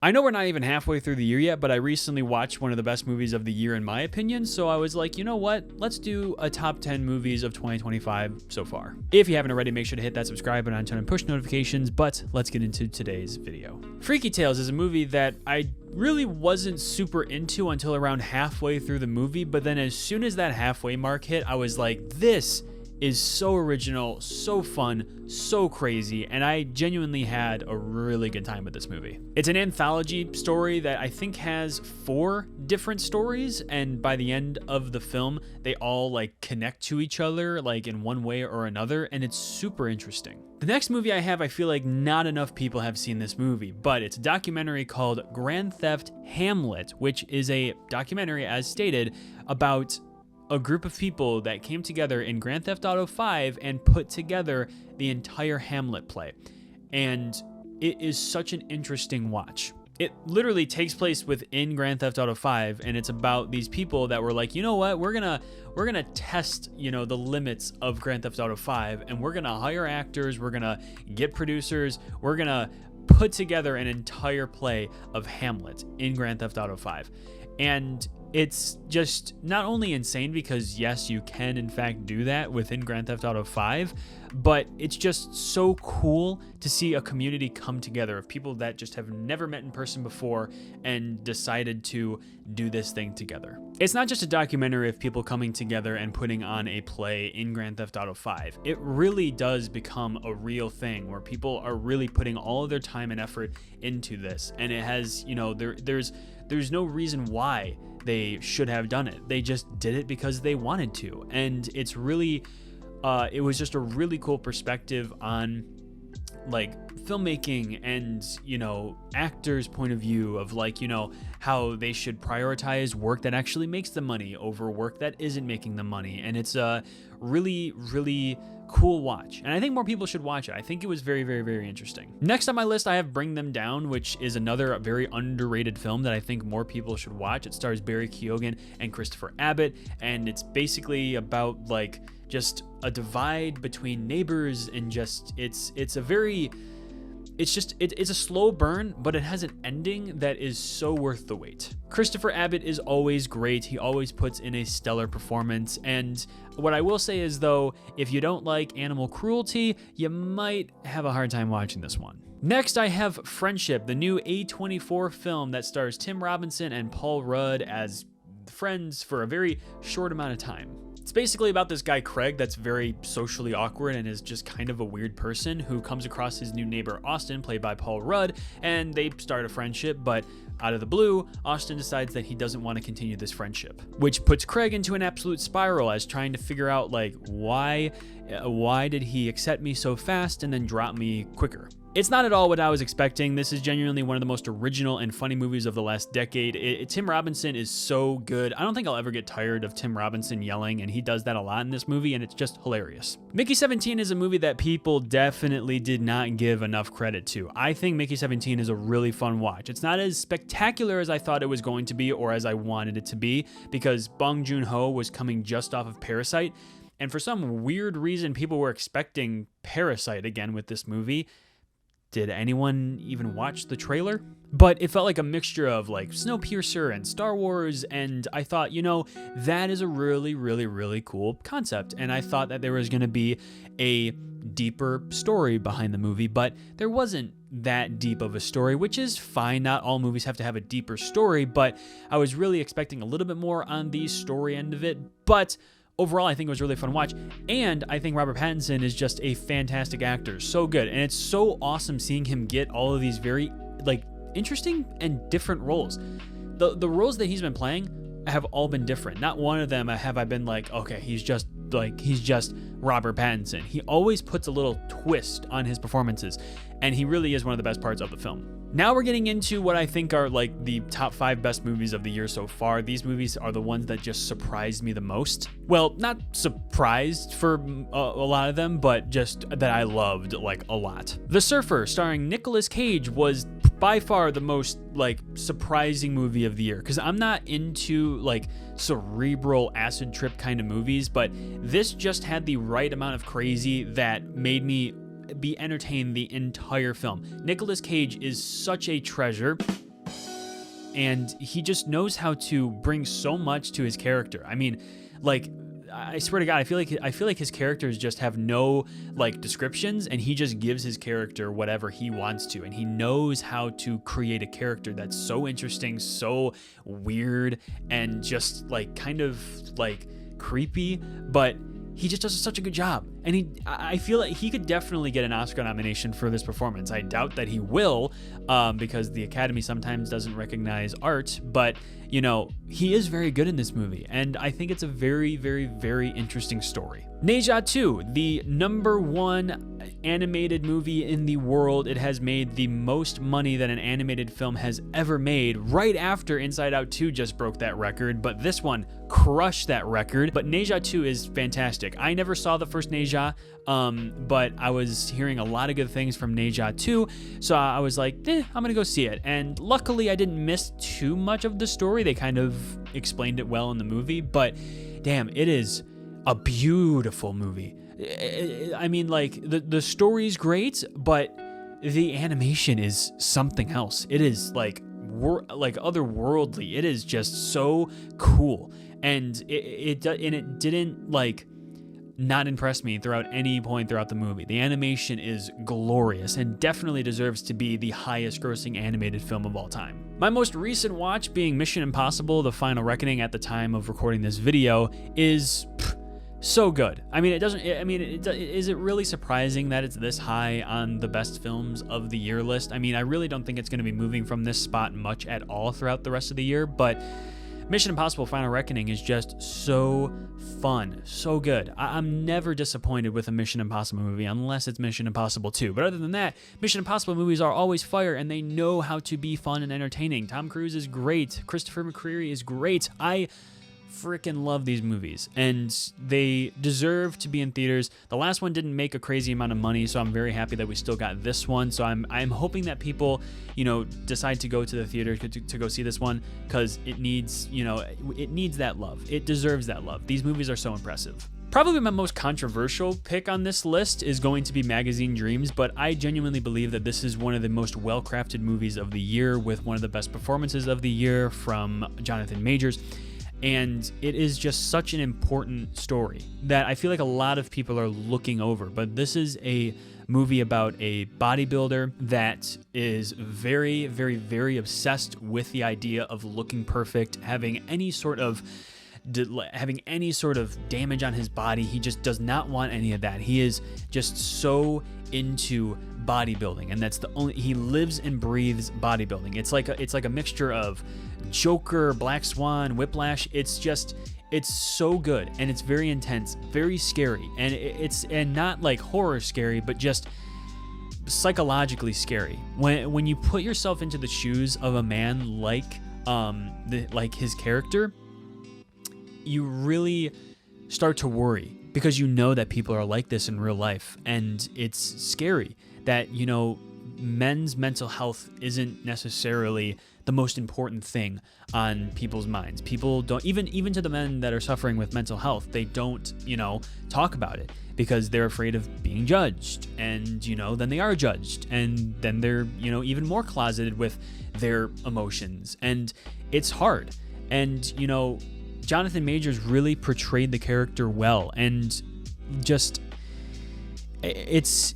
I know we're not even halfway through the year yet, but I recently watched one of the best movies of the year in my opinion, so I was like, you know what? Let's do a top 10 movies of 2025 so far. If you haven't already, make sure to hit that subscribe button and turn on push notifications, but let's get into today's video. Freaky Tales is a movie that I really wasn't super into until around halfway through the movie, but then as soon as that halfway mark hit, I was like, this is so original, so fun, so crazy, and I genuinely had a really good time with this movie. It's an anthology story that I think has 4 different stories, and by the end of the film, they all like connect to each other like in one way or another, and it's super interesting. The next movie I have, I feel like not enough people have seen this movie, but it's a documentary called Grand Theft Hamlet, which is a documentary, as stated, about a group of people that came together in Grand Theft Auto 5 and put together the entire Hamlet play. And it is such an interesting watch. It literally takes place within Grand Theft Auto 5, and it's about these people that were like, you know what, we're gonna test, the limits of Grand Theft Auto 5, and we're gonna hire actors, we're gonna get producers, we're gonna put together an entire play of Hamlet in Grand Theft Auto 5. And it's just not only insane because yes, you can in fact do that within Grand Theft Auto 5, but it's just so cool to see a community come together of people that just have never met in person before and decided to do this thing together. It's not just a documentary of people coming together and putting on a play in Grand Theft Auto 5. It really does become a real thing where people are really putting all of their time and effort into this, and it has, there's no reason why they should have done it. They just did it because they wanted to. And it's really, it was just a really cool perspective on like filmmaking and, actors' point of view of like, how they should prioritize work that actually makes the money over work that isn't making the money. And it's a really, really cool watch, and I think more people should watch it. I think it was very, very, very interesting. Next on my list, I have Bring Them Down, which is another very underrated film that I think more people should watch. It stars Barry Keoghan and Christopher Abbott, and it's basically about like just a divide between neighbors, and just it's a slow burn, but it has an ending that is so worth the wait. Christopher Abbott is always great. He always puts in a stellar performance. And what I will say is, though, if you don't like animal cruelty, you might have a hard time watching this one. Next, I have Friendship, the new A24 film that stars Tim Robinson and Paul Rudd as friends for a very short amount of time. It's basically about this guy, Craig, that's very socially awkward and is just kind of a weird person who comes across his new neighbor, Austin, played by Paul Rudd, and they start a friendship, but out of the blue, Austin decides that he doesn't want to continue this friendship, which puts Craig into an absolute spiral as trying to figure out, like, why did he accept me so fast and then drop me quicker? It's not at all what I was expecting. This is genuinely one of the most original and funny movies of the last decade. Tim Robinson is so good. I don't think I'll ever get tired of Tim Robinson yelling, and he does that a lot in this movie, and it's just hilarious. Mickey 17 is a movie that people definitely did not give enough credit to. I think Mickey 17 is a really fun watch. It's not as spectacular as I thought it was going to be or as I wanted it to be, because Bong Joon-ho was coming just off of Parasite, and for some weird reason, people were expecting Parasite again with this movie. Did anyone even watch the trailer? But it felt like a mixture of like Snowpiercer and Star Wars, and I thought, that is a really, really, really cool concept. And I thought that there was going to be a deeper story behind the movie, but there wasn't that deep of a story, which is fine. Not all movies have to have a deeper story, but I was really expecting a little bit more on the story end of it. But overall, I think it was a really fun watch, and I think Robert Pattinson is just a fantastic actor. So good, and it's so awesome seeing him get all of these very, interesting and different roles. The roles that he's been playing have all been different. Not one of them have I been like, okay, he's just Robert Pattinson. He always puts a little twist on his performances, and he really is one of the best parts of the film. Now we're getting into what I think are like the top 5 best movies of the year so far. These movies are the ones that just surprised me the most. Well, not surprised for a lot of them, but just that I loved like a lot. The Surfer, starring Nicolas Cage, was by far the most surprising movie of the year, because I'm not into cerebral acid trip kind of movies, but this just had the right amount of crazy that made me be entertained the entire film. Nicolas Cage is such a treasure. and he just knows how to bring so much to his character. I mean, like, I swear to God, I feel like his characters just have no like descriptions, and he just gives his character whatever he wants to, and he knows how to create a character that's so interesting, so weird, and just like kind of like creepy, but he just does such a good job. And I feel like he could definitely get an Oscar nomination for this performance. I doubt that he will, because the Academy sometimes doesn't recognize art, but you know, he is very good in this movie, and I think it's a very, very, very interesting story. Nhja II, the #1 animated movie in the world. It has made the most money that an animated film has ever made, right after Inside Out 2 just broke that record, but this one crushed that record. But Nhja II is fantastic. I never saw the first Nhja, but I was hearing a lot of good things from Nhja II, so I was like, I'm gonna go see it. And luckily I didn't miss too much of the story. They kind of explained it well in the movie, but damn, it is a beautiful movie. I mean, like, the story's great, but the animation is something else. It is like otherworldly. It is just so cool, and it didn't like not impress me throughout any point throughout the movie. The animation is glorious and definitely deserves to be the highest grossing animated film of all time. My most recent watch, being Mission Impossible: The Final Reckoning at the time of recording this video, is so good. I mean, is it really surprising that it's this high on the best films of the year list? I mean, I really don't think it's going to be moving from this spot much at all throughout the rest of the year, but Mission Impossible: Final Reckoning is just so fun, so good. I'm never disappointed with a Mission Impossible movie unless it's Mission Impossible 2. But other than that, Mission Impossible movies are always fire, and they know how to be fun and entertaining. Tom Cruise is great. Christopher McQuarrie is great. I freaking love these movies, and they deserve to be in theaters. The last one didn't make a crazy amount of money, so I'm very happy that we still got this one. So I'm hoping that people, you know, decide to go to the theater to go see this one, because it needs, you know, it needs that love. It deserves that love. These movies are so impressive. Probably my most controversial pick on this list is going to be Magazine Dreams, but I genuinely believe that this is one of the most well-crafted movies of the year, with one of the best performances of the year from Jonathan Majors. And it is just such an important story that I feel like a lot of people are looking over. But this is a movie about a bodybuilder that is very, very, very obsessed with the idea of looking perfect, having any sort of damage on his body. He just does not want any of that. He is just so into bodybuilding, and that's the only, he lives and breathes bodybuilding. It's like a mixture of Joker, Black Swan, Whiplash. It's so good, and it's very intense, very scary, and it's not like horror scary, but just psychologically scary. When you put yourself into the shoes of a man like his character, you really start to worry, because you know that people are like this in real life, and it's scary that, you know, men's mental health isn't necessarily the most important thing on people's minds. People don't, even to the men that are suffering with mental health, they don't, you know, talk about it, because they're afraid of being judged, and, you know, then they are judged, and then they're, you know, even more closeted with their emotions, and it's hard. And, you know, Jonathan Majors really portrayed the character well, and just it's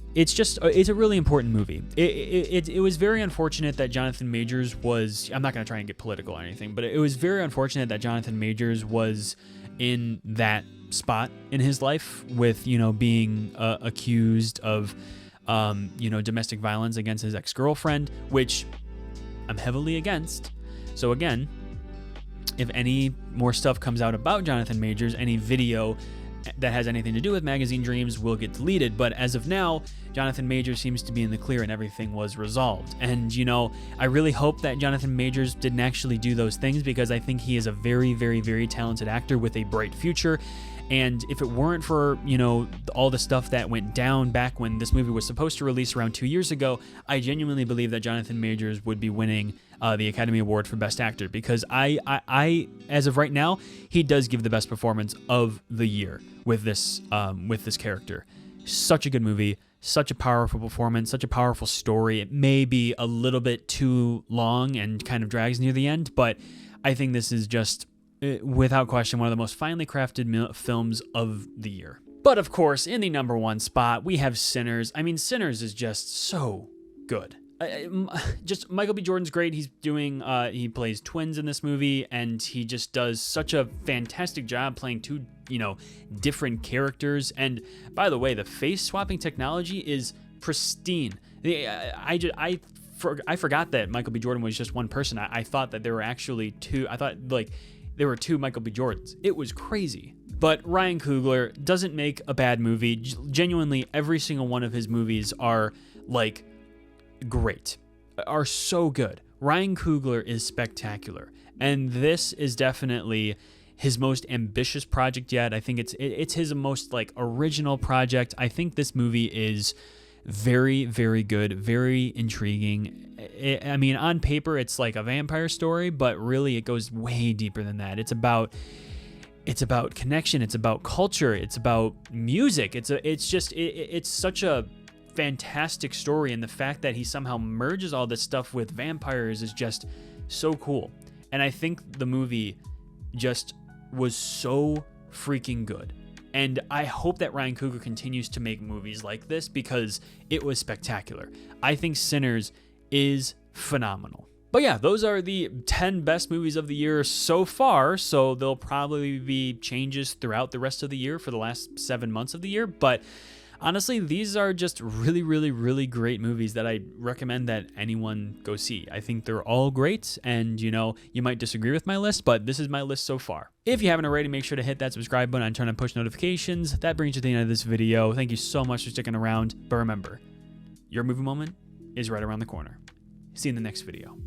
a really important movie. It was very unfortunate that Jonathan Majors was, I'm not going to try and get political or anything, but it was very unfortunate that Jonathan Majors was in that spot in his life with, you know, being accused of, you know, domestic violence against his ex-girlfriend, which I'm heavily against. So again, if any more stuff comes out about Jonathan Majors, any video that has anything to do with Magazine Dreams will get deleted. But as of now, Jonathan Majors seems to be in the clear, and everything was resolved. And, you know, I really hope that Jonathan Majors didn't actually do those things, because I think he is a very, very, very talented actor with a bright future. And if it weren't for, you know, all the stuff that went down back when this movie was supposed to release around 2 years ago, I genuinely believe that Jonathan Majors would be winning the Academy Award for Best Actor, because I as of right now, he does give the best performance of the year with this character. Such a good movie, such a powerful performance, such a powerful story. It may be a little bit too long and kind of drags near the end, but I think this is just, without question, one of the most finely crafted films of the year. But of course, in the number one spot, we have Sinners. I mean, Sinners is just so good. Just Michael B. Jordan's great. He's doing, he plays twins in this movie, and he just does such a fantastic job playing two, different characters. And by the way, the face swapping technology is pristine. I forgot that Michael B. Jordan was just one person. I thought that there were actually two. I thought there were two Michael B. Jordans. It was crazy. But Ryan Coogler doesn't make a bad movie. Genuinely, every single one of his movies are great, are so good. Ryan Coogler is spectacular, and this is definitely his most ambitious project yet. I think it's his most original project. I think this movie is very, very good, very intriguing. I mean, on paper, it's like a vampire story, but really it goes way deeper than that. It's about connection. It's about culture. It's about music. It's such a fantastic story, and the fact that he somehow merges all this stuff with vampires is just so cool. And I think the movie just was so freaking good. And I hope that Ryan Coogler continues to make movies like this because it was spectacular. I think Sinners is phenomenal. But yeah, those are the 10 best movies of the year so far. So there'll probably be changes throughout the rest of the year for the last 7 months of the year. But honestly, these are just really, really, really great movies that I recommend that anyone go see. I think they're all great, and you might disagree with my list, but this is my list so far. If you haven't already, make sure to hit that subscribe button and turn on push notifications. That brings you to the end of this video. Thank you so much for sticking around, but remember, your movie moment is right around the corner. See you in the next video.